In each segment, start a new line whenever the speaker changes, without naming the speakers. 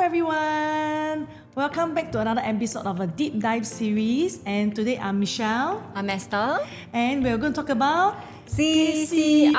everyone! Welcome back to another episode of a deep dive series, and today I'm Michelle.
I'm Esther.
And we're going to talk about
CCR.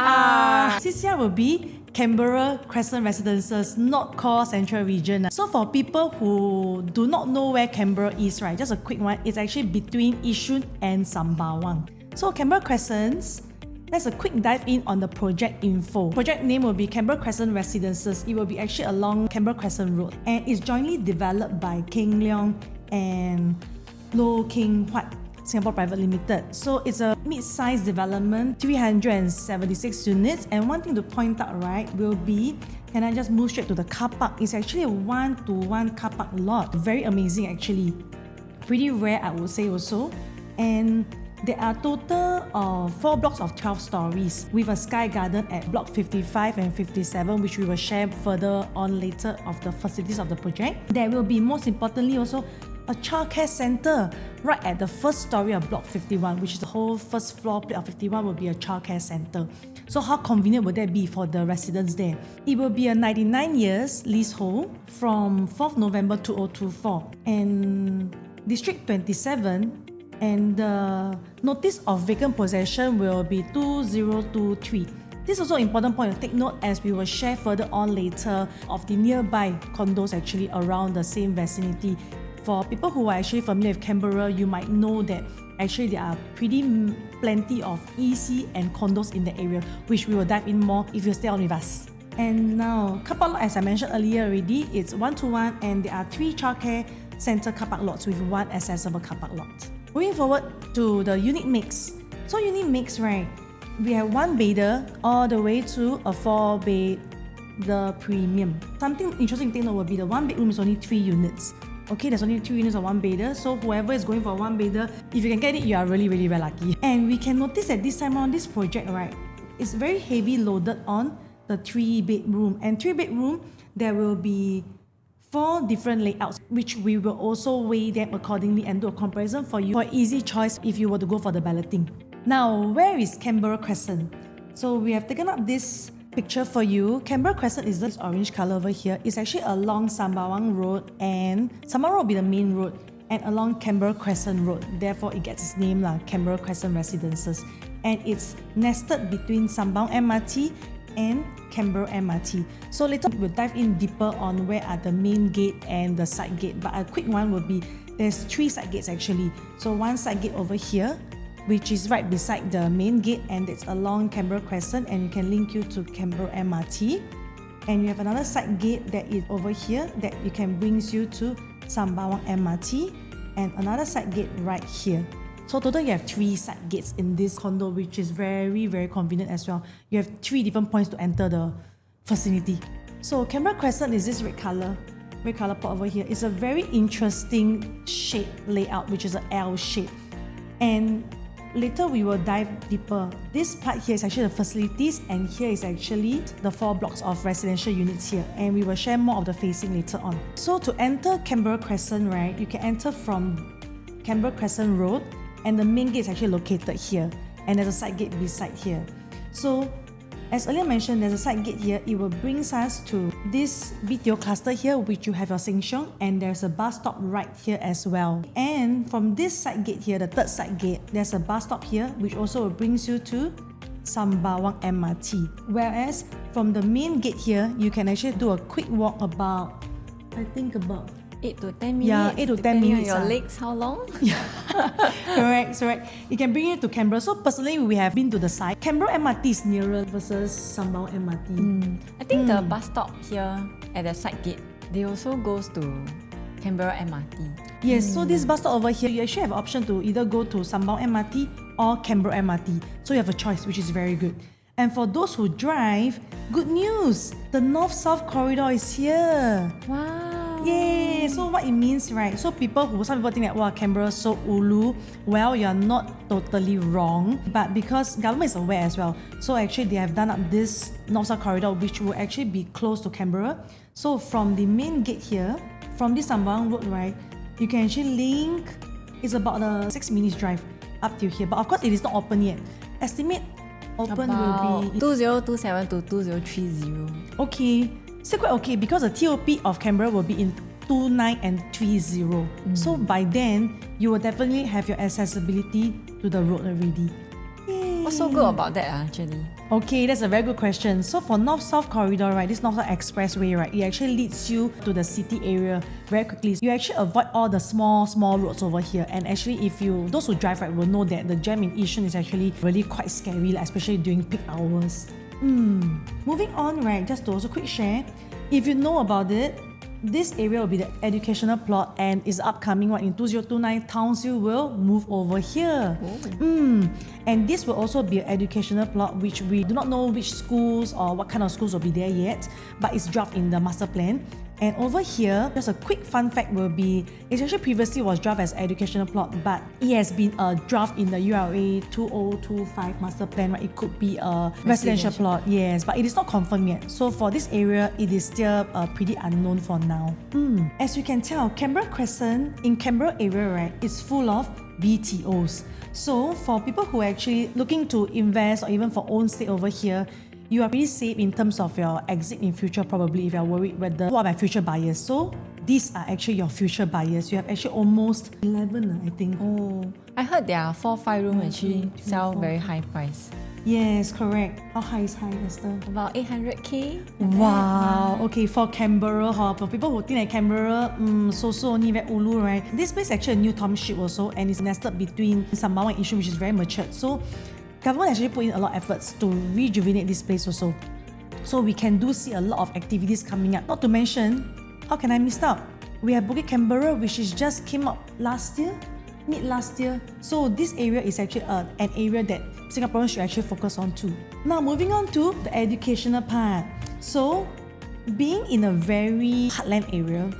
CCR will be Canberra Crescent Residences, not core central region. So for people who do not know where Canberra is, right, just a quick one, it's actually between Yishun and Sembawang. So Canberra Crescents, let's a quick dive in on the project info. Project name will be Canberra Crescent Residences. It will be actually along Canberra Crescent Road, and it's jointly developed by Keng Leong and Loh King Huat Singapore Private Limited. So it's a mid-sized development, 376 units. And one thing to point out, right, will be, can I just move straight to the car park? It's actually a 1-to-1 car park lot. Very amazing actually. Pretty rare, I would say also. And there are total of 4 blocks of 12 stories with a sky garden at block 55 and 57, which we will share further on later of the facilities of the project. There will be, most importantly, also a childcare center right at the first story of block 51, which is the whole first floor plate of 51 will be a childcare center. So how convenient would that be for the residents there? It will be a 99 years leasehold from 4th November 2024, and District 27, and the notice of vacant possession will be 2023. This is also an important point to take note, as we will share further on later of the nearby condos actually around the same vicinity. For people who are actually familiar with Canberra, you might know that actually there are plenty of EC and condos in the area, which we will dive in more if you stay on with us. And now, car park lot, as I mentioned earlier already, it's 1-to-1, and there are 3 childcare center car park lots with 1 accessible car park lot. Moving forward to the unit mix. So unit mix, right, we have 1 bedder all the way to a 4-bed, the premium. Something interesting to take note will be the 1 bedroom is only 3 units. Okay, there's only 2 units of 1 bedder, so whoever is going for a 1 bedder, if you can get it, you are really, really very lucky. And we can notice that this time on this project, right, it's very heavy loaded on the 3-bedroom. And 3-bedroom, there will be 4 different layouts, which we will also weigh them accordingly and do a comparison for you for easy choice if you were to go for the balloting. Now, where is Canberra Crescent? So we have taken up this picture for you. Canberra Crescent is this orange color over here. It's actually along Sembawang Road, and Sembawang Road will be the main road, and along Canberra Crescent Road. Therefore, it gets its name, Canberra Crescent Residences. And it's nested between Sembawang MRT and Canberra MRT. So later we'll dive in deeper on where are the main gate and the side gate. But a quick one would be, there's 3 side gates actually. So 1 side gate over here, which is right beside the main gate, and it's along Canberra Crescent, and it can link you to Canberra MRT. And you have another side gate that is over here that you can brings you to Sembawang MRT, and another side gate right here. So total you have 3 side gates in this condo, which is very, very convenient as well. You have 3 different points to enter the facility. So Canberra Crescent is this red color pot over here. It's a very interesting shape layout, which is an L shape. And later we will dive deeper. This part here is actually the facilities, and here is actually the 4 blocks of residential units here, and we will share more of the facing later on. So to enter Canberra Crescent, right, you can enter from Canberra Crescent Road, and the main gate is actually located here, and there's a side gate beside here. So as earlier mentioned, there's a side gate here. It will bring us to this BTO cluster here, which you have your Sheng Siong, and there's a bus stop right here as well. And from this side gate here, the 3rd side gate, there's a bus stop here, which also brings you to Sembawang MRT. Whereas from the main gate here, you can actually do a quick walk about, I think about
8 to 10 minutes.
Yeah, 8 to 10 minutes.
On your legs, how long?
Yeah, correct. It can bring you to Canberra. So personally, we have been to the site. Canberra MRT is nearer versus Sembawang MRT.
I think the bus stop here at the side gate, they also goes to Canberra MRT.
Yes, so this bus stop over here, you actually have an option to either go to Sembawang MRT or Canberra MRT. So you have a choice, which is very good. And for those who drive, good news! The North-South corridor is here.
Wow.
Yay! So what it means, right? So some people think that, wow, Canberra is so ulu. Well, you're not totally wrong, but because government is aware as well, so actually they have done up this North-South corridor, which will actually be close to Canberra. So from the main gate here, from this Sembawang Road, right, you can actually link. It's about a 6 minutes drive up to here, but of course it is not open yet. Estimate open
about
will be
2027 to 2030.
Okay. Still quite okay because the TOP of Canberra will be in 29 and 30. So by then, you will definitely have your accessibility to the road already.
What's so good about that actually?
Okay, that's a very good question. So for North-South Corridor, right, this North-South Expressway, right, it actually leads you to the city area very quickly. You actually avoid all the small roads over here. And actually, those who drive, right, will know that the jam in Yishun is actually really quite scary, like, especially during peak hours. Moving on, right, just to also quick share, if you know about it, this area will be the educational plot and is upcoming in 2029, Townsville will move over here. And this will also be an educational plot which we do not know which schools or what kind of schools will be there yet, but it's drafted in the master plan. And over here, just a quick fun fact will be, it actually previously was drafted as educational plot, but it has been a draft in the URA 2025 master plan, right? It could be a residential plot, yes, but it is not confirmed yet. So for this area, it is still pretty unknown for now. As you can tell, Canberra Crescent in Canberra area, right, is full of BTOs. So for people who are actually looking to invest or even for own stay over here, you are pretty safe in terms of your exit in future, probably, if you are worried whether who are my future buyers. So these are actually your future buyers. You have actually almost 11, I think.
Oh, I heard there are 4-5 room actually sell very high price.
Yes, correct. How high is high, Esther?
About 800k.
Wow. Okay, for Canberra, for people who think that Canberra, so only very ulu, right? This place is actually a new township also, and it's nested between Sembawang and Yishun, which is very matured. So government actually put in a lot of efforts to rejuvenate this place also. So we can see a lot of activities coming up. Not to mention, how can I miss out? We have Bukit Canberra, which is just came up mid last year. So this area is actually an area that Singaporeans should actually focus on too. Now moving on to the educational part. So being in a very heartland area,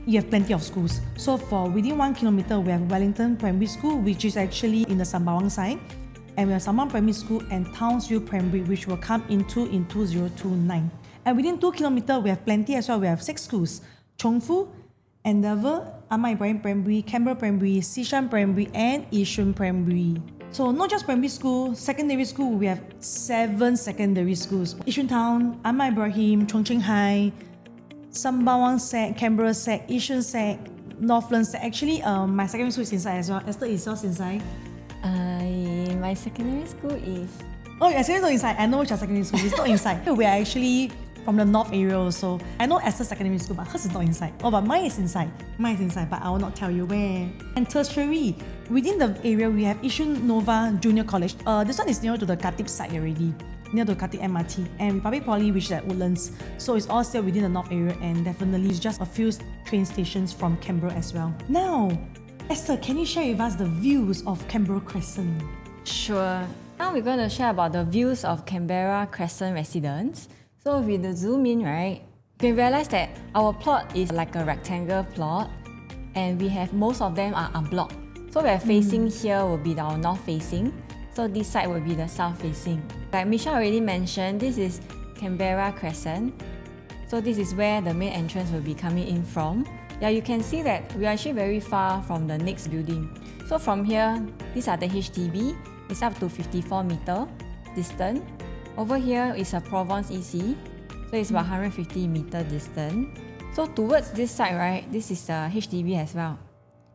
you have plenty of schools. So for within 1 kilometer, we have Wellington Primary School, which is actually in the Sembawang side. And we have Sembawang Primary School and Townsville Primary, which will come in 2029. And within 2 kilometers, we have plenty as well. We have 6 schools: Chongfu, Endeavour, Ahmad Ibrahim Primary, Canberra Primary, Sishan Primary, and Yishun Primary. So not just primary school, secondary school, we have 7 secondary schools: Yishun Town, Ahmad Ibrahim, Chongqing High, Sembawang Sec, Canberra Sec, Yishun Sec, Northland Sec. Actually, my secondary school is inside as well. Esther, is yours inside?
My secondary school is...
Oh, your secondary school is inside. I know which your secondary school. It's not inside. We are actually from the north area also. I know Esther's secondary school, but hers is not inside. Oh, but mine is inside. Mine is inside, but I will not tell you where. And tertiary, within the area, we have Yishun Nova Junior College. This one is near to the Khatib site already, near to Khatib MRT. And Republic Poly, which is at Woodlands. So it's all still within the north area, and definitely it's just a few train stations from Canberra as well. Now, Esther, can you share with us the views of Canberra Crescent?
Sure. Now we're going to share about the views of Canberra Crescent Residences. So if you zoom in, right, you can realize that our plot is like a rectangle plot, and we have most of them are unblocked. So we're facing here will be our north facing. So this side will be the south facing. Like Michelle already mentioned, this is Canberra Crescent. So this is where the main entrance will be coming in from. Yeah, you can see that we are actually very far from the next building. So from here, these are the HDB. It's up to 54 meter distance. Over here is a Provence EC. So it's about 150 meter distance. So towards this side, right, this is the HDB as well.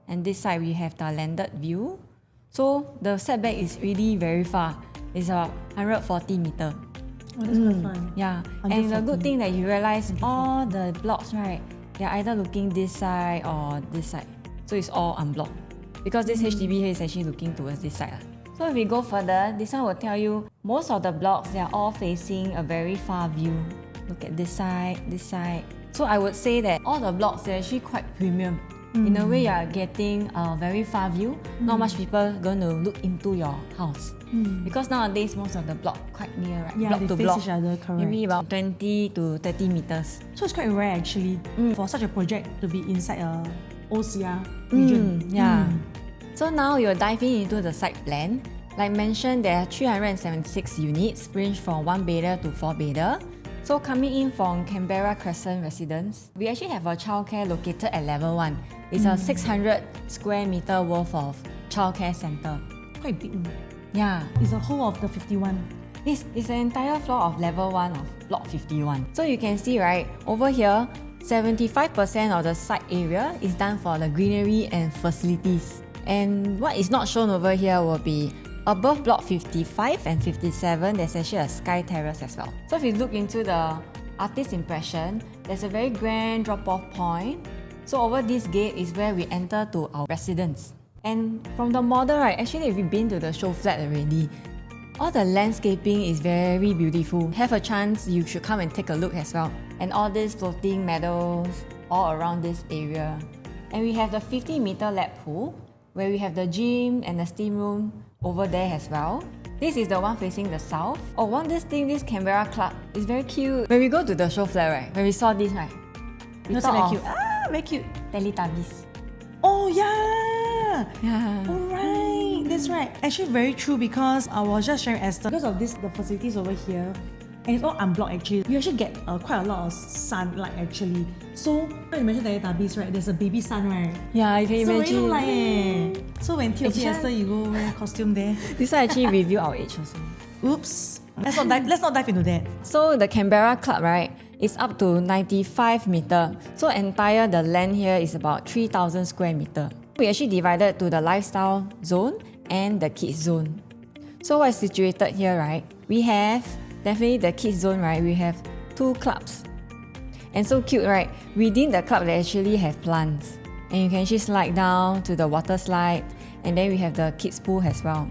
And this side we have the landed view. So the setback is really very far. It's about 140 meter.
Oh, that's quite fun.
Yeah, and the good thing that you realize all the blocks, right, they're either looking this side or this side. So it's all unblocked. Because this HDB here is actually looking towards this side. So if we go further, this one will tell you most of the blocks, they are all facing a very far view. Look at this side, this side. So I would say that all the blocks, they're actually quite premium. In a way, you are getting a very far view. Not much people going to look into your house. Because nowadays, most of the block quite near, right?
Yeah,
block
they
to
face
block.
each other, correct.
Maybe about 20 to 30 meters.
So it's quite rare actually for such a project to be inside a OCR region.
Yeah. So now you're diving into the site plan. Like mentioned, there are 376 units, range from 1-bedder to 4-bedder. So coming in from Canberra Crescent Residence, we actually have a childcare located at level 1. It's a 600 square meter worth of childcare center.
Quite big.
Yeah.
It's the whole of the 51.
It's an entire floor of level 1 of block 51. So you can see, right, over here, 75% of the site area is done for the greenery and facilities. And what is not shown over here will be above block 55 and 57, there's actually a sky terrace as well. So if you look into the artist impression, there's a very grand drop-off point. So over this gate is where we enter to our residence. And from the model, right, actually if you've been to the show flat already, all the landscaping is very beautiful. Have a chance, you should come and take a look as well. And all these floating meadows all around this area. And we have the 50-meter lap pool, where we have the gym and the steam room over there as well. This is the one facing the south. Oh, this Canberra Club is very cute. When we go to the show flat, right, when we saw this, right, we
That's
thought
very
of
cute. Ah, very cute.
Teletubbies.
Oh yeah!
Yeah.
Alright, that's right. Actually very true, because I was just sharing Esther, because of the facilities over here, and it's all unblocked actually. You actually get quite a lot of sunlight actually. So when you mentioned Teletubbies, right, there's a baby sun, right?
Yeah, you can
So
imagine.
really like So when TOP
Actually-
Esther, you go wear costume there.
This one actually reveal our age also.
Oops. Let's not dive into that.
So the Canberra Club, right, is up to 95 meter. So the land here is about 3,000 square meter. We actually divided to the lifestyle zone and the kids zone. So what's situated here, right? We have definitely the kids zone, right? We have 2 clubs. And so cute, right? Within the club, they actually have plants. And you can actually slide down to the water slide. And then we have the kids pool as well.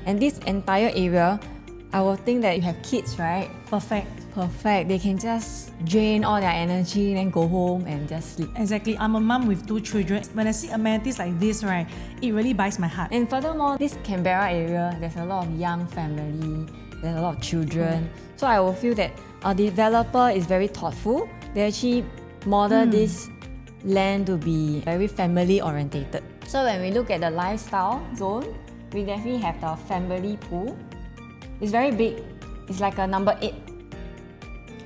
And this entire area, I will think that you have kids, right?
Perfect.
Perfect. They can just drain all their energy, then go home and just sleep.
Exactly. I'm a mum with 2 children. When I see amenities like this, right, it really bites my heart.
And furthermore, this Canberra area, there's a lot of young family, there's a lot of children. So I will feel that our developer is very thoughtful. They actually model this land to be very family orientated. So when we look at the lifestyle zone, we definitely have the family pool. It's very big. It's like a number 8.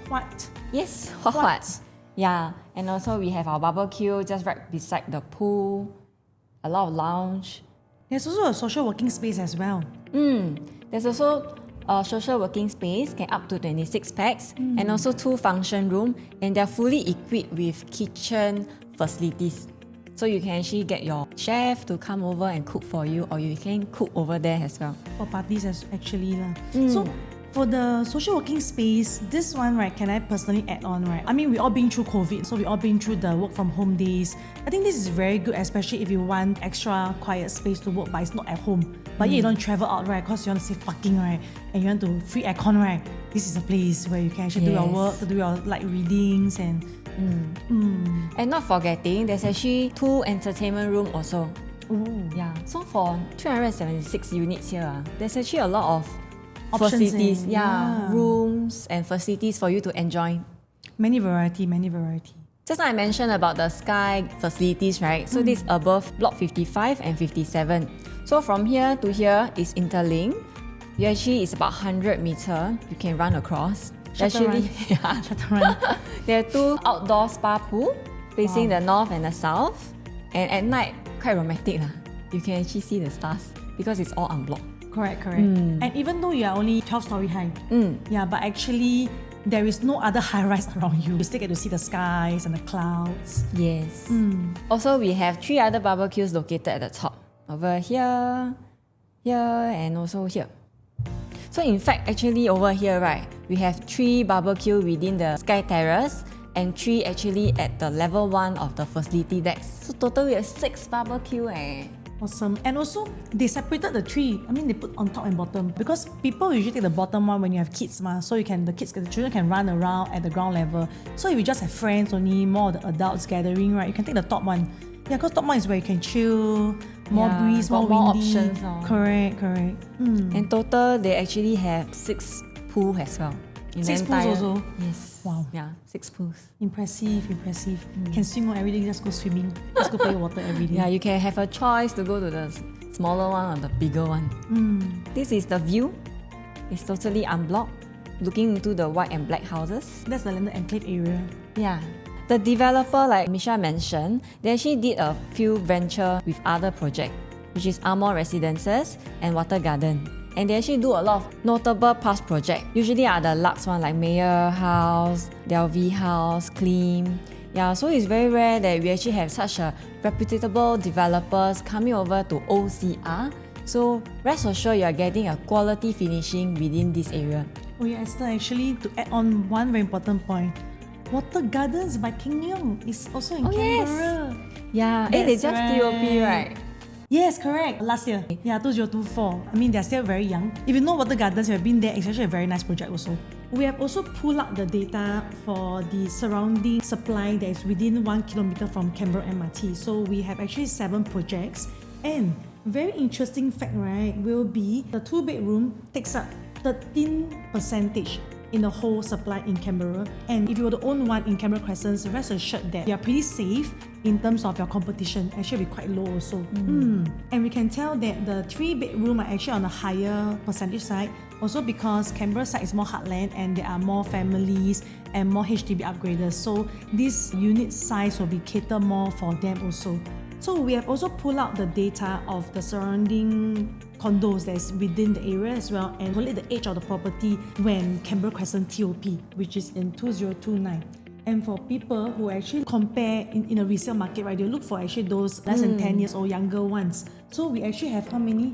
What?
Yes, what? Yeah, and also we have our barbecue just right beside the pool. A lot of lounge.
There's also a social working space as well.
There's also a social working space, can up to 26 packs, and also 2 function room, and they're fully equipped with kitchen facilities. So you can actually get your chef to come over and cook for you, or you can cook over there as well.
For parties actually. So for the social working space, this one, right, can I personally add on, right? I mean, we all been through COVID, so we all been through the work from home days. I think this is very good, especially if you want extra quiet space to work, but it's not at home. But you don't travel out, right, because you want to save parking, right, and you want to free aircon, right? This is a place where you can actually do your work, to do your light readings and...
And not forgetting, there's actually 2 entertainment room also.
Ooh.
Yeah, so for 376 units here, there's actually a lot of
Options
facilities,
in, yeah.
rooms and facilities for you to enjoy.
Many variety.
Just now I mentioned about the sky facilities, right? So this above block 55 and 57. So from here to here is interlinked. You actually, it's about 100 meter. You can run across.
Shuttle run.
Yeah.
Shuttle run.
There are 2 outdoor spa pool facing the north and the south. And at night, quite romantic lah. You can actually see the stars because it's all unblocked.
Correct. And even though you are only 12 story high, yeah, but actually there is no other high rise around you. You still get to see the skies and the clouds.
Yes. Also, we have 3 other barbecues located at the top. Over here, and also here. So in fact, actually over here, right, we have 3 barbecue within the sky terrace and 3 actually at the level 1 of the facility decks. So total we have 6 barbecue
Awesome. And also, they separated the 3. I mean, they put on top and bottom because people usually take the bottom one when you have kids, so the children can run around at the ground level. So if you just have friends only, more of the adults gathering, right, you can take the top one. Yeah, because top one is where you can chill, more breeze, more windy.
options.
Correct.
In total, they actually have 6 pools as well. In
6 pools also?
Yes.
Wow.
Yeah, 6 pools.
Impressive. Can swim every day, just go swimming. Just go play water every day.
Yeah, you can have a choice to go to the smaller one or the bigger one. This is the view. It's totally unblocked, looking into the white and black houses.
That's the landed enclave area.
Yeah. The developer, like Misha mentioned, they actually did a few venture with other projects, which is Canberra Residences and Water Garden. and they actually do a lot of notable past projects. Usually are the Lux one like Mayor House, Delvey House, Clean. Yeah, so it's very rare that we actually have such a reputable developers coming over to OCR. So rest assured you are getting a quality finishing within this area.
Oh yeah, Esther, actually to add on one very important point, Water Gardens by King Leong is also in Canberra.
Yes. Yeah, they
That's
just TOP, right?
Yes, correct. Last year. Yeah, 2024. I mean, they're still very young. If you know Water Gardens, you have been there, it's actually a very nice project also. We have also pulled out the data for the surrounding supply that is within 1 kilometer from Canberra MRT. So we have actually 7 projects. And very interesting fact, right, will be the 2-bedroom takes up 13% in the whole supply in Canberra. And if you were to own one in Canberra Crescent, rest assured that you are pretty safe in terms of your competition. Actually, be quite low also. And we can tell that the 3-bedroom are actually on a higher percentage side, also because Canberra side is more heartland and there are more families and more HDB upgraders. So this unit size will be catered more for them also. So we have also pulled out the data of the surrounding condos that is within the area as well and calculate the age of the property when Canberra Crescent TOP, which is in 2029. And for people who actually compare in a resale market, right, they look for actually those less than 10 years old, younger ones. So we actually have how many?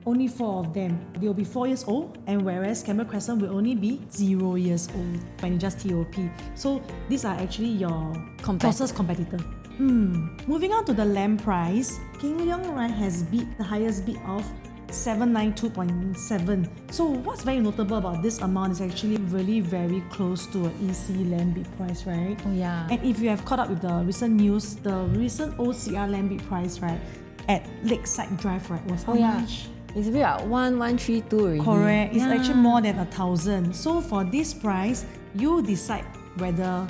Only 4 of them. They will be 4 years old, and whereas Canberra Crescent will only be 0 years old when it just TOP. So these are actually your closest competitor. Moving on to the land price, King Leong, right, has beat the highest bid of 792.7. So what's very notable about this amount is actually really very close to an EC land bid price, right?
Oh yeah.
And if you have caught up with the recent news, the recent OCR land bid price, right, at Lakeside Drive, right, was how much?
It's about 1132 already.
Correct. It's actually more than 1,000. So for this price, you decide whether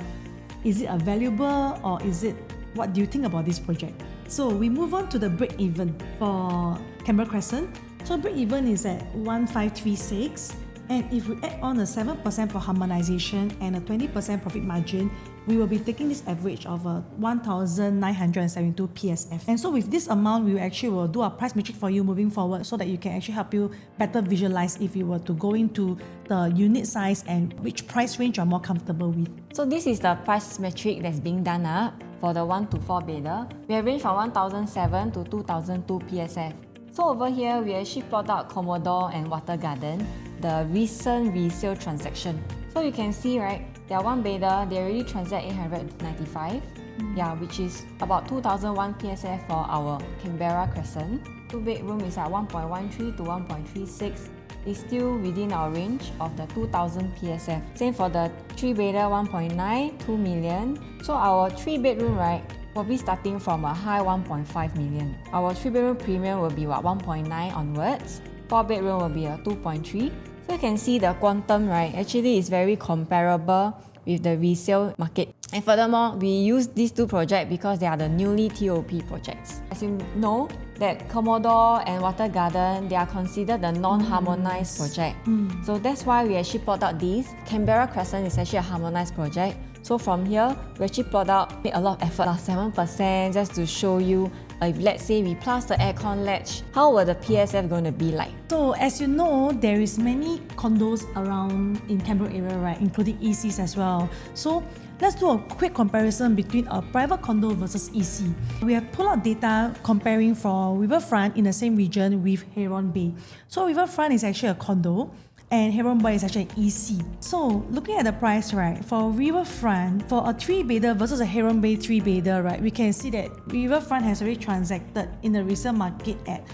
is it a valuable or is it, what do you think about this project? So we move on to the break-even for Canberra Crescent. So break-even is at 1536. And if we add on a 7% for harmonization and a 20% profit margin, we will be taking this average of 1,972 PSF. And so with this amount, we actually will do a price matrix for you moving forward so that you can actually help you better visualize if you were to go into the unit size and which price range you're more comfortable with.
So this is the price metric that's being done up for the 1 to 4 bedder. We have ranged from 1,007 to 2,002 PSF. So over here, we actually plot out Commodore and Water Garden, the recent resale transaction. So you can see, right, they are 1 bedder, they already transact 895, which is about 2,001 PSF for our Canberra Crescent. 2-bedroom is at 1.13 to 1.36. It's still within our range of the 2,000 PSF. Same for the 3-bedder, 1.9, 2 million. So our 3-bedroom, right, will be starting from a high 1.5 million. Our 3-bedroom premium will be 1.9 onwards. 4-bedroom will be a 2.3. So you can see the quantum, right, actually is very comparable with the resale market. And furthermore, we use these 2 projects because they are the newly TOP projects. As you know, that Commodore and Water Garden, they are considered the non-harmonized project. So that's why we actually plot out these. Canberra Crescent is actually a harmonized project. So from here, we actually plot out, made a lot of effort, 7% just to show you if let's say we plus the aircon latch, how will the PSF going to be like?
So as you know, there is many condos around in Canberra area, right, including ECs as well. So let's do a quick comparison between a private condo versus EC. We have pulled out data comparing for Riverfront in the same region with Heron Bay. So Riverfront is actually a condo and Heron Bay is actually an EC. So looking at the price, right, for Riverfront, for a 3-bedder versus a Heron Bay 3-bedder, right, we can see that Riverfront has already transacted in the resale market at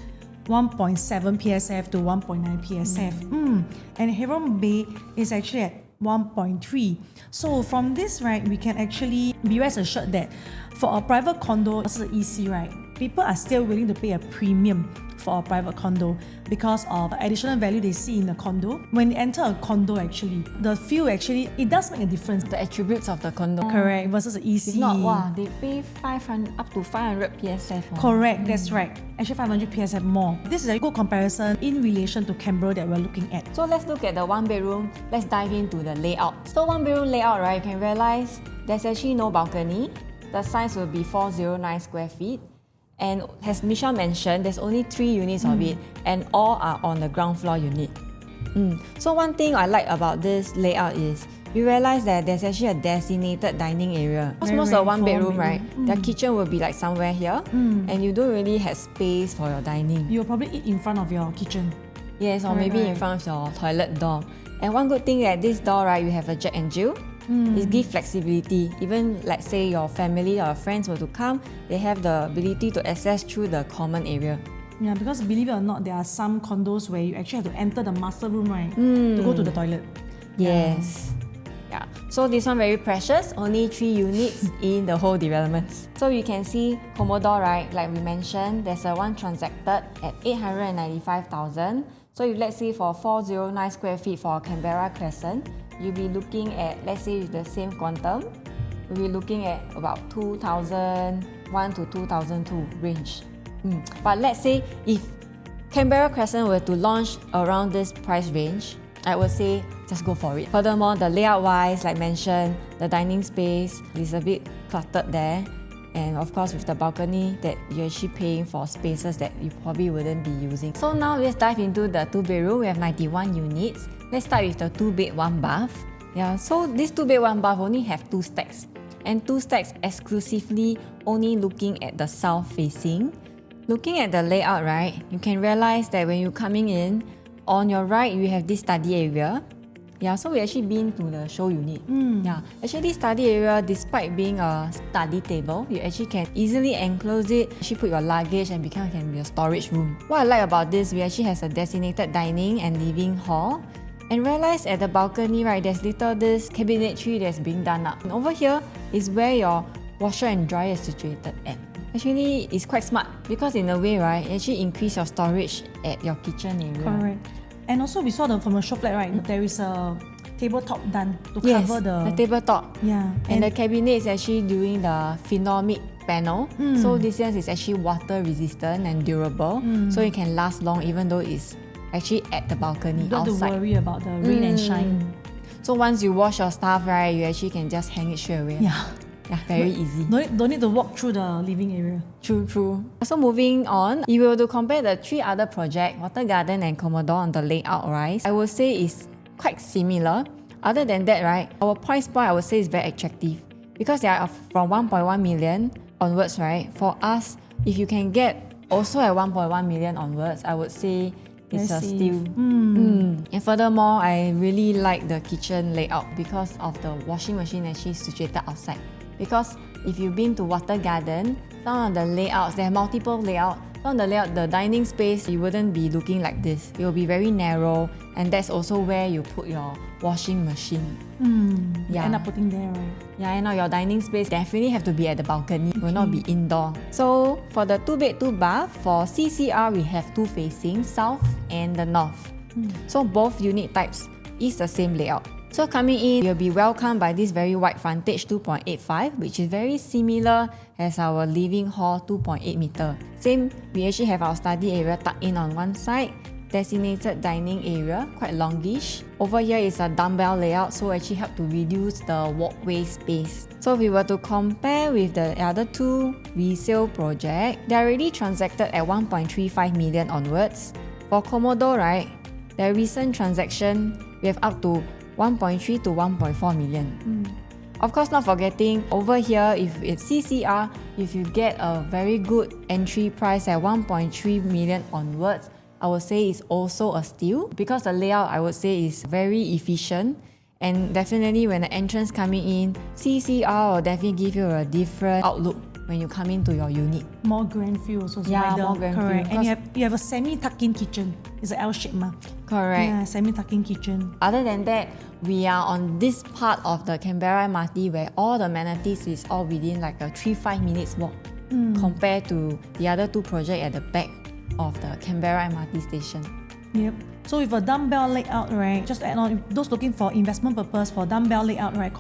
1.7 PSF to 1.9 PSF. And Heron Bay is actually at 1.3. So from this, right, we can actually be rest assured that for a private condo versus an EC, right, people are still willing to pay a premium for a private condo because of the additional value they see in the condo. When they enter a condo, actually, the feel actually, it does make a difference.
The attributes of the condo.
Correct, versus an EC.
If not, wow, they pay 500 up to 500 PSF.
Correct, that's right. Actually 500 PSF more. This is a good comparison in relation to Canberra that we're looking at.
So let's look at the 1-bedroom. Let's dive into the layout. So 1-bedroom layout, right, you can realize there's actually no balcony. The size will be 409 square feet. And as Michelle mentioned, there's only 3 units of it, and all are on the ground floor unit. So one thing I like about this layout is you realize that there's actually a designated dining area. Because most of one bedroom, right, their kitchen will be like somewhere here, and you don't really have space for your dining.
You'll probably eat in front of your kitchen.
Yes, or maybe in front of your toilet door. And one good thing that this door, right, you have a Jack and Jill. It gives flexibility. Even let's say your family or friends were to come, they have the ability to access through the common area.
Yeah, because believe it or not, there are some condos where you actually have to enter the master room, right, to go to the toilet.
Yes. Yeah. So this one very precious, only 3 units in the whole development. So you can see Commodore, right, like we mentioned, there's a one transacted at 895,000. So if let's say for 409 square feet for Canberra Crescent, you'll be looking at, let's say with the same quantum, we'll be looking at about 2001 to 2002 range. But let's say if Canberra Crescent were to launch around this price range, I would say just go for it. Furthermore, the layout wise, like mentioned, the dining space is a bit cluttered there. And of course with the balcony that you're actually paying for spaces that you probably wouldn't be using. So now let's dive into the 2-bedroom. We have 91 units. Let's start with the 2-bed, 1-bath. Yeah, so this 2-bed, 1-bath only have 2 stacks. And 2 stacks exclusively only looking at the south facing. Looking at the layout, right, you can realize that when you're coming in, on your right, you have this study area. Yeah, so we actually been to the show unit. Yeah, actually this study area, despite being a study table, you actually can easily enclose it, actually put your luggage and can be a storage room. What I like about this, we actually has a designated dining and living hall. And realize at the balcony, right, there's this cabinetry that's being done up. And over here is where your washer and dryer is situated at. Actually, it's quite smart because in a way, right, it actually increase your storage at your kitchen area.
Correct. And also we saw from the show flat, right, there is a tabletop done to cover
the tabletop.
Yeah.
And the cabinet is actually doing the phenolic panel. So this one is actually water resistant and durable. So it can last long even though it's actually at the balcony
you don't
outside.
Have to worry about the rain and shine.
So once you wash your stuff, right, you actually can just hang it straight away.
Yeah.
Yeah, very easy.
Don't need to walk through the living area.
True. So moving on, if we were to compare the 3 other projects, Water Garden and Commodore on the layout, right, I would say it's quite similar. Other than that, right, our price point I would say is very attractive because they are from 1.1 million onwards, right? For us, if you can get also at 1.1 million onwards, I would say it's a steal. And furthermore, I really like the kitchen layout because of the washing machine actually situated outside. Because if you've been to Water Garden, some of the layouts, they have multiple layouts. Some of the layout, the dining space, you wouldn't be looking like this. It will be very narrow, and that's also where you put your washing machine.
You end up putting there, right?
Yeah, and now your dining space definitely have to be at the balcony. It will not be indoor. So for the 2-bed, 2-bath, for CCR, we have 2 facing, south and the north. So both unit types is the same layout. So coming in, you'll be welcomed by this very wide frontage 2.85, which is very similar as our living hall 2.8 meter. Same, we actually have our study area tucked in on one side, designated dining area, quite longish. Over here is a dumbbell layout, so actually help to reduce the walkway space. So if we were to compare with the other 2 resale projects, they're already transacted at 1.35 million onwards. For Commodore, right, their recent transaction, we have up to 1.3 to 1.4 million. Of course, not forgetting, over here, if it's CCR, if you get a very good entry price at 1.3 million onwards, I would say it's also a steal because the layout, I would say, is very efficient. And definitely when the entrance coming in, CCR will definitely give you a different outlook when you come into your unit.
More grand feel also.
Yeah, more grand
correct.
feel.
And you have a semi-tuck-in kitchen. It's an L shape, ma.
Correct.
Yeah, semi-tuck-in kitchen.
Other than that, we are on this part of the Canberra MRT where all the amenities is all within like a 3-5 minutes walk compared to the other 2 projects at the back of the Canberra MRT station.
Yep. So with a dumbbell layout, right, just to add on, those looking for investment purpose for dumbbell layout, right,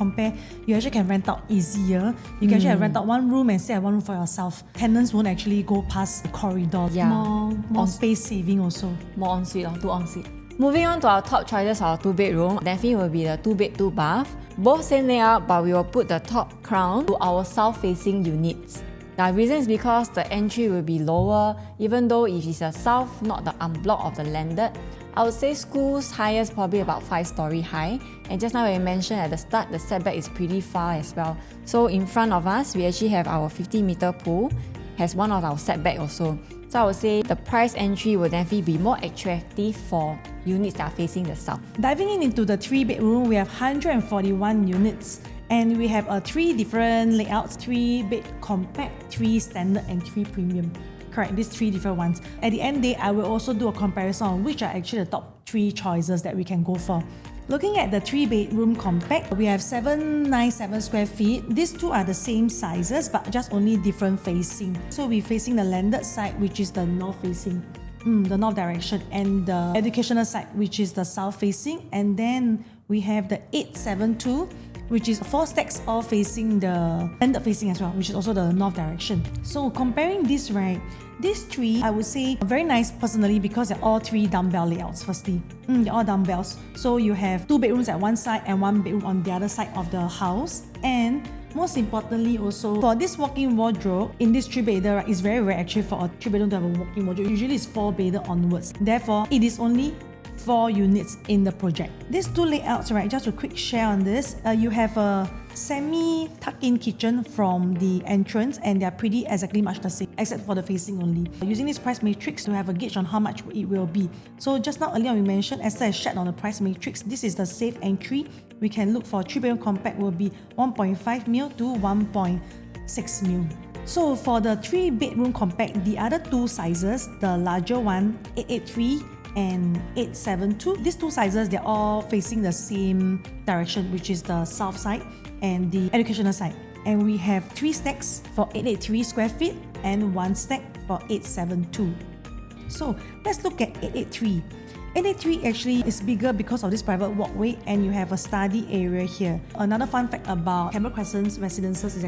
you actually can rent out easier. You can actually rent out 1 room and stay at 1 room for yourself. Tenants won't actually go past the corridor.
Yeah.
More space saving also.
More ensuite or 2 ensuite. Moving on to our top choices, our 2-bedroom, definitely will be the 2-bed, 2-bath. Both same layout, but we will put the top crown to our south-facing units. The reason is because the entry will be lower, even though if it's a south, not the unblock of the landed. I would say school's highest probably about 5-story high. And just now we mentioned at the start, the setback is pretty far as well. So in front of us, we actually have our 50-meter pool, has one of our setback also. So I would say the price entry will definitely be more attractive for units that are facing the south.
Diving into the 3-bedroom, we have 141 units. And we have 3 different layouts, 3-bed compact, 3 standard and 3 premium. Correct, these 3 different ones. At the end day, I will also do a comparison on which are actually the top 3 choices that we can go for. Looking at the 3-bedroom compact, we have 797 square feet. These 2 are the same sizes but just only different facing. So we're facing the landed side, which is the north facing, the north direction, and the educational side, which is the south facing. And then we have the 872, which is 4 stacks all facing the landed facing as well, which is also the north direction. So comparing this, right, these 3, I would say, are very nice personally because they're all 3 dumbbell layouts, firstly. They're all dumbbells. So you have 2 bedrooms at one side and 1 bedroom on the other side of the house. And most importantly also, for this walk-in wardrobe, in this 3-bedder, right, it's very rare actually for a 3-bedroom to have a walk-in wardrobe. Usually it's 4-bedder onwards. Therefore, it is only 4 units in the project. These 2 layouts, right, just a quick share on this. You have a semi tuck-in kitchen from the entrance, and they're pretty exactly much the same except for the facing only. Using this price matrix to have a gauge on how much it will be. So just now earlier we mentioned, Esther has shared on the price matrix, this is the safe entry. We can look for 3-bedroom compact will be 1.5 mil to 1.6 mil. So for the 3-bedroom compact, the other 2 sizes, the larger one, 883 and 872. These 2 sizes, they're all facing the same direction, which is the south side and the educational side. And we have 3 stacks for 883 square feet and 1 stack for 872. So let's look at 883. 883 actually is bigger because of this private walkway, and you have a study area here. Another fun fact about Canberra Crescent Residences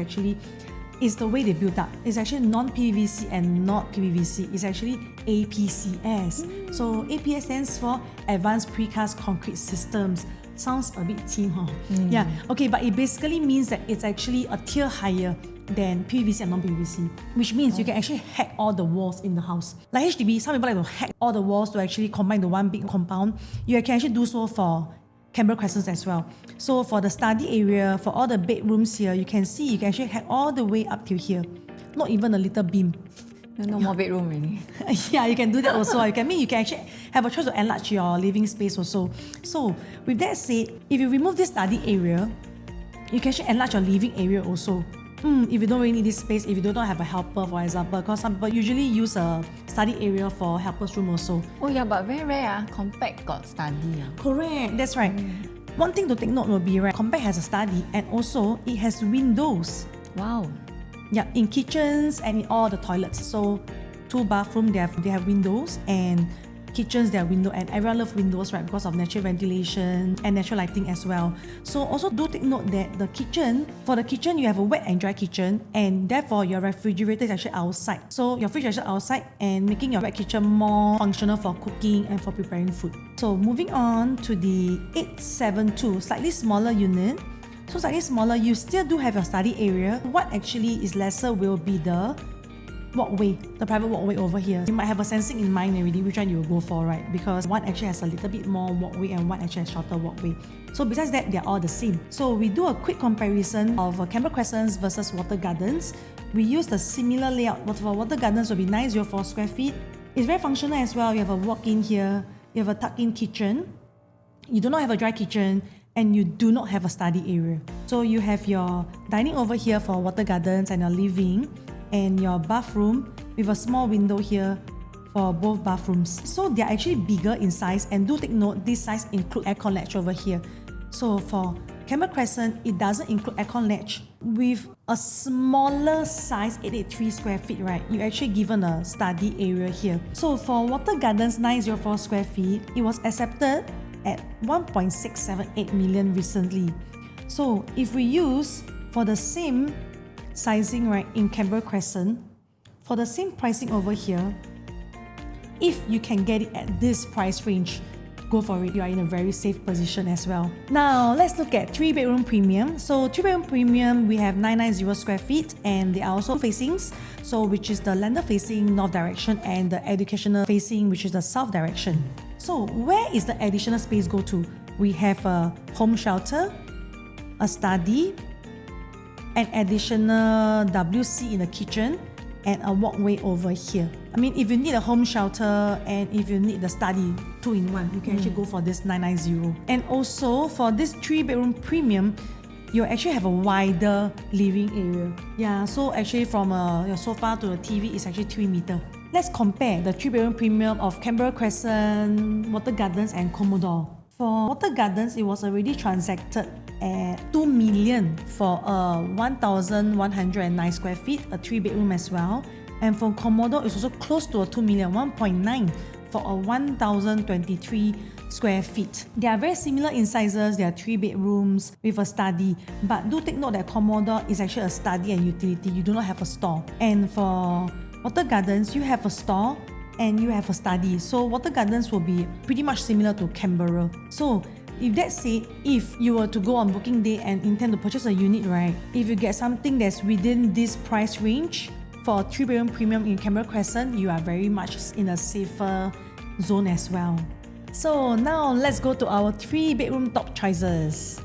is the way they built up. It's actually non-PVC and not PVC. It's actually APCS. So APS stands for Advanced Precast Concrete Systems. Sounds a bit teen, huh? Yeah, okay, but it basically means that it's actually a tier higher than PVC and non-PVC, which means you can actually hack all the walls in the house. Like HDB, some people like to hack all the walls to actually combine to one big compound. You can actually do so for Canberra Crescent as well. So for the study area, for all the bedrooms here, you can see you can actually hack all the way up till here. Not even a little beam.
No more bedroom really.
Yeah, you can do that also. You can actually have a choice to enlarge your living space also. So with that said, if you remove this study area, you can actually enlarge your living area also. If you don't really need this space, if you do not have a helper, for example, because some people usually use a study area for helper's room also.
Oh yeah, but very rare, compact got study.
Correct, that's right. One thing to take note will be, right, compact has a study and also it has windows.
Wow.
Yeah, in kitchens and in all the toilets. So 2 bathrooms, they have windows, and kitchens, they have windows, and everyone loves windows, right, because of natural ventilation and natural lighting as well. So also do take note that for the kitchen, you have a wet and dry kitchen, and therefore your refrigerator is actually outside. So your fridge is actually outside and making your wet kitchen more functional for cooking and for preparing food. So moving on to the 872, slightly smaller unit. So slightly smaller, you still do have your study area. What actually is lesser will be the walkway, the private walkway over here. You might have a sensing in mind already which one you will go for, right? Because one actually has a little bit more walkway and one actually has shorter walkway. So besides that, they're all the same. So we do a quick comparison of Canberra Crescents versus Water Gardens. We use the similar layout. For Water Gardens will be 904 square feet. It's very functional as well. You have a walk-in here, you have a tuck-in kitchen, you do not have a dry kitchen, and you do not have a study area. So you have your dining over here for Water Gardens and your living, and your bathroom with a small window here for both bathrooms. So they're actually bigger in size, and do take note, this size include aircon latch over here. So for Canberra Crescent, it doesn't include aircon latch. With a smaller size, 883 square feet, right, you're actually given a study area here. So for Water Gardens 904 square feet, it was accepted at 1.678 million recently. So if we use for the same sizing, right, in Canberra Crescent, for the same pricing over here, if you can get it at this price range, go for it. You are in a very safe position as well. Now, let's look at 3-bedroom premium. So 3-bedroom premium, we have 990 square feet, and they are also facings. So which is the landed facing north direction and the educational facing, which is the south direction. So where is the additional space go to? We have a home shelter, a study, an additional WC in the kitchen, and a walkway over here. I mean, if you need a home shelter and if you need the study 2-in-1, you can actually go for this 990. And also for this 3-bedroom premium, you actually have a wider living area. Yeah, so actually from your sofa to the TV is actually 3 meters. Let's compare the 3-bedroom premium of Canberra Crescent, Water Gardens and Commodore. For Water Gardens, it was already transacted at 2 million for a 1,109 square feet, a 3-bedroom as well. And for Commodore, it's also close to a 2 million, 1.9 for a 1,023 square feet. They are very similar in sizes. They are 3 bedrooms with a study. But do take note that Commodore is actually a study and utility. You do not have a store. And for Water Gardens, you have a store and you have a study. So Water Gardens will be pretty much similar to Canberra. So if that's said, if you were to go on booking day and intend to purchase a unit, right, if you get something that's within this price range for a 3-bedroom premium in Canberra Crescent, you are very much in a safer zone as well. So now let's go to our 3-bedroom top choices.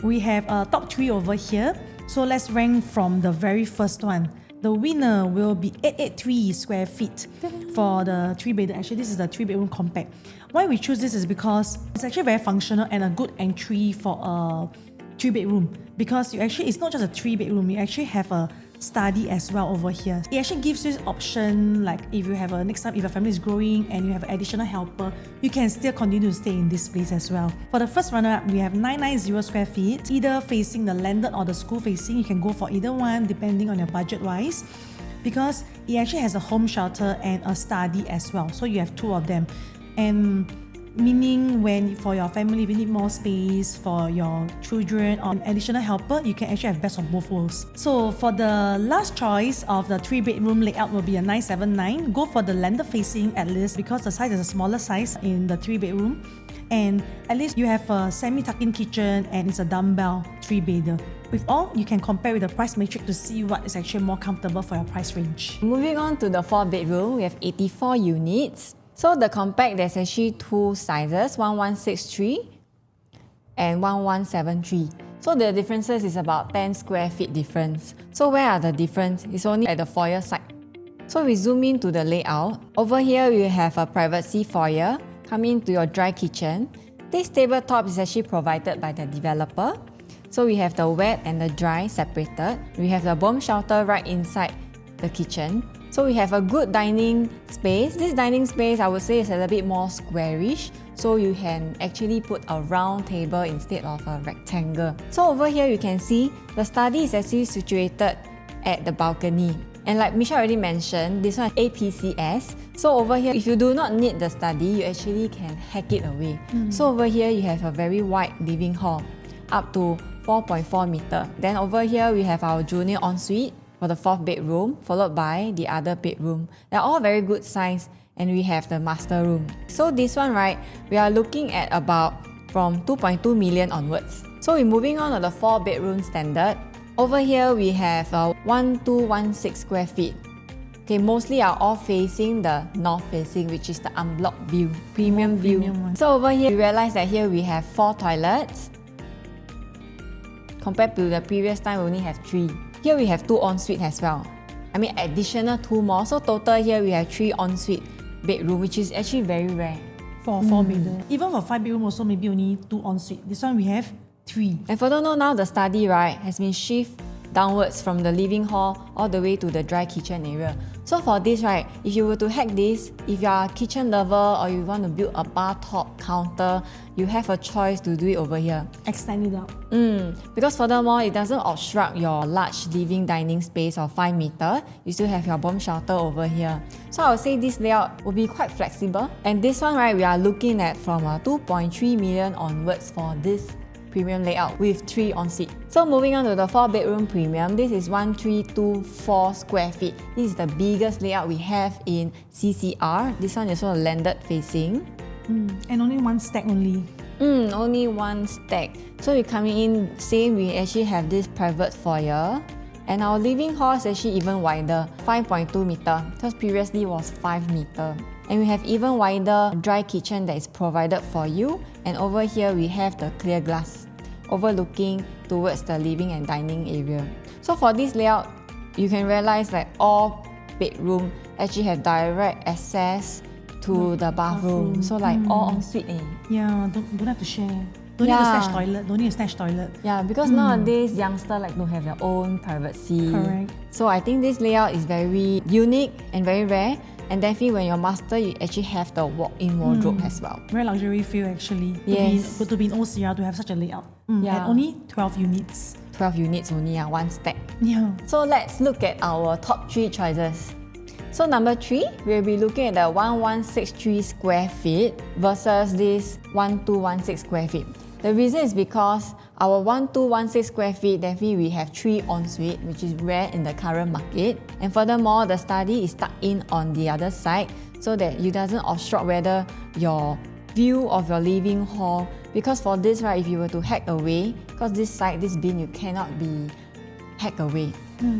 We have a top 3 over here. So let's rank from the very first one. The winner will be 883 square feet for the 3-bedroom. Actually, this is the 3-bedroom compact. Why we choose this is because it's actually very functional and a good entry for a 3-bedroom. Because it's not just a 3-bedroom, you actually have a study as well over here. It actually gives you this option, like if you have next time if your family is growing and you have an additional helper, you can still continue to stay in this place as well. For the first runner-up, we have 990 square feet, either facing the landed or the school facing. You can go for either one depending on your budget wise, because it actually has a home shelter and a study as well. So you have 2 of them. And meaning when for your family, if you need more space for your children or an additional helper, you can actually have best of both worlds. So for the last choice of the 3-bedroom layout will be a 979. Go for the landed facing at least, because the size is a smaller size in the 3-bedroom. And at least you have a semi-tuck-in kitchen and it's a dumbbell 3-bedder. With all, you can compare with the price matrix to see what is actually more comfortable for your price range.
Moving on to the 4-bedroom, we have 84 units. So the compact, there's actually 2 sizes, 1163 and 1173. So the differences is about 10 square feet difference. So where are the difference? It's only at the foyer side. So we zoom into the layout. Over here, we have a privacy foyer coming to your dry kitchen. This tabletop is actually provided by the developer. So we have the wet and the dry separated. We have the bomb shelter right inside the kitchen. So we have a good dining space. This dining space, I would say, is a little bit more squarish. So you can actually put a round table instead of a rectangle. So over here, you can see the study is actually situated at the balcony. And like Michelle already mentioned, this one is APCS. So over here, if you do not need the study, you actually can hack it away. So over here, you have a very wide living hall, up to 4.4 meters. Then over here, we have our junior ensuite for the 4th bedroom, followed by the other bedroom. They're all very good size, and we have the master room. So this one, right, we are looking at about from 2.2 million onwards. So we're moving on to the 4-bedroom standard. Over here, we have 1216 square feet. Okay, mostly are all facing the north facing, which is the unblocked view, premium view. So over here, we realize that here we have 4 toilets. Compared to the previous time, we only have 3. Here we have 2 ensuite as well. I mean, additional 2 more. So total here we have 3 ensuite bedroom, which is actually very rare.
For 4-bedroom. Even for 5-bedroom also maybe only 2 ensuite. This one we have 3.
And for the now the study, right, has been shifted downwards from the living hall all the way to the dry kitchen area. So for this, right, if you were to hack this, if you are a kitchen lover or you want to build a bar top counter, you have a choice to do it over here.
Extend it out.
Because furthermore, it doesn't obstruct your large living dining space of 5 meters. You still have your bomb shelter over here. So I would say this layout will be quite flexible. And this one, right, we are looking at from 2.3 million onwards for this premium layout with 3 ensuite. So moving on to the 4-bedroom premium, this is 1324 square feet. This is the biggest layout we have in CCR. This one is also landed facing.
And only one stack only.
Only one stack. So we coming in, same, we actually have this private foyer. And our living hall is actually even wider, 5.2 meter, because previously was 5 meter. And we have even wider dry kitchen that is provided for you. And over here we have the clear glass overlooking towards the living and dining area. So for this layout, you can realize that all bedroom actually have direct access to the bathroom. So like all ensuite.
Yeah, don't have to share. Don't need to stash toilet. Don't need to stash toilet.
Yeah, because nowadays youngsters like to have their own privacy.
Correct.
So I think this layout is very unique and very rare. And definitely when you're master, you actually have the walk-in wardrobe as well.
Very luxury feel actually.
Yes.
To be in OCR to have such a layout.
Yeah.
And only 12 units.
12 units only, one stack.
Yeah.
So let's look at our top 3 choices. So number 3, we'll be looking at the 1163 square feet versus this 1216 square feet. The reason is because our 1216 square feet, definitely we have 3 ensuite, which is rare in the current market. And furthermore, the study is tucked in on the other side so that it doesn't obstruct whether your view of your living hall. Because for this, right, if you were to hack away, because this side, this bin, you cannot be hacked away.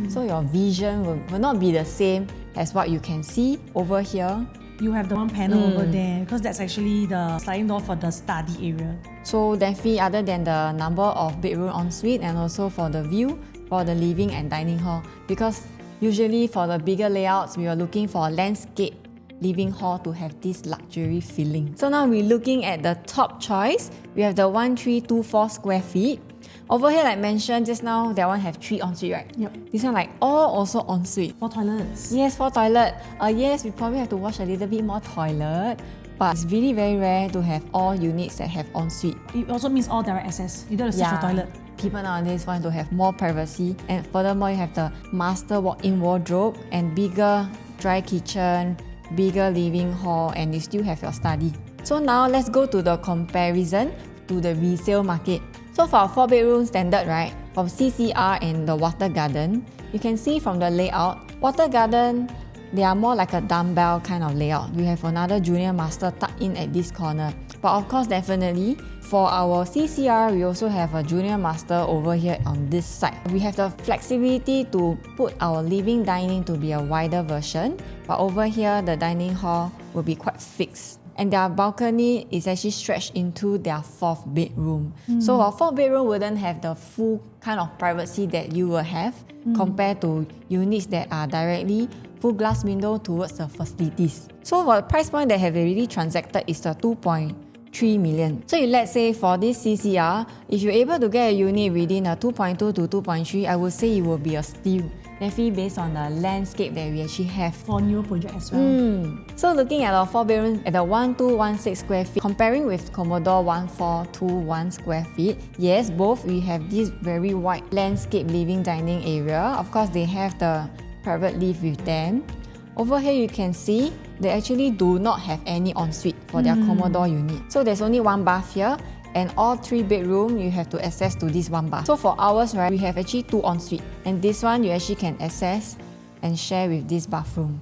So your vision will not be the same as what you can see over here.
You have the one panel over there because that's actually the sliding door for the study area.
So definitely other than the number of bedroom ensuite and also for the view for the living and dining hall, because usually for the bigger layouts we are looking for a landscape living hall to have this luxury feeling. So now we're looking at the top choice. We have the 1324 square feet. Over here, like mentioned just now, that one have 3 ensuite, right?
Yep.
This one like all also ensuite.
4 toilets.
Yes, 4 toilet. Yes, we probably have to wash a little bit more toilet, but it's really very rare to have all units that have ensuite.
It also means all direct access. You don't have to search for toilet.
People nowadays want to have more privacy, and furthermore, you have the master walk-in wardrobe and bigger dry kitchen, bigger living hall, and you still have your study. So now let's go to the comparison to the resale market. So for our 4-bedroom standard, right, from CCR and the Water Garden, you can see from the layout, Water Garden, they are more like a dumbbell kind of layout. We have another junior master tucked in at this corner. But of course, definitely, for our CCR, we also have a junior master over here on this side. We have the flexibility to put our living dining to be a wider version, but over here, the dining hall will be quite fixed. And their balcony is actually stretched into their 4th bedroom. So our 4th bedroom wouldn't have the full kind of privacy that you will have compared to units that are directly full glass window towards the facilities. So for the price point that have already transacted is the 2.3 million. So let's say for this CCR, if you're able to get a unit within a 2.2 to 2.3, I would say it will be a steal. Definitely based on the landscape that we actually have.
For new project as well.
So looking at our 4 bedrooms at the 1216 square feet, comparing with Commodore 1421 square feet, yes, both we have this very wide landscape living dining area. Of course, they have the private lift with them. Over here, you can see they actually do not have any ensuite for their Commodore unit. So there's only 1 bath here. And all 3 bedroom, you have to access to this 1 bath. So for ours, right, we have actually 2 ensuite. And this one, you actually can access and share with this bathroom.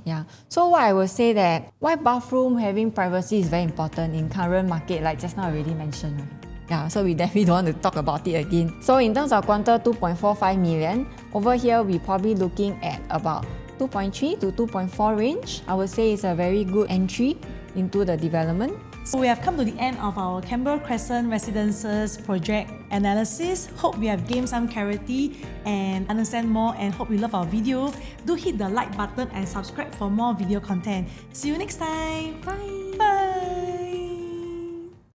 Yeah. So what I would say that why bathroom having privacy is very important in current market, like just now I already mentioned, right? Yeah, so we definitely don't want to talk about it again. So in terms of quantum, 2.45 million. Over here, we're probably looking at about 2.3 to 2.4 range. I would say it's a very good entry into the development.
So we have come to the end of our Canberra Crescent Residences project analysis. Hope we have gained some clarity and understand more, and hope you love our video. Do hit the like button and subscribe for more video content. See you next time. Bye!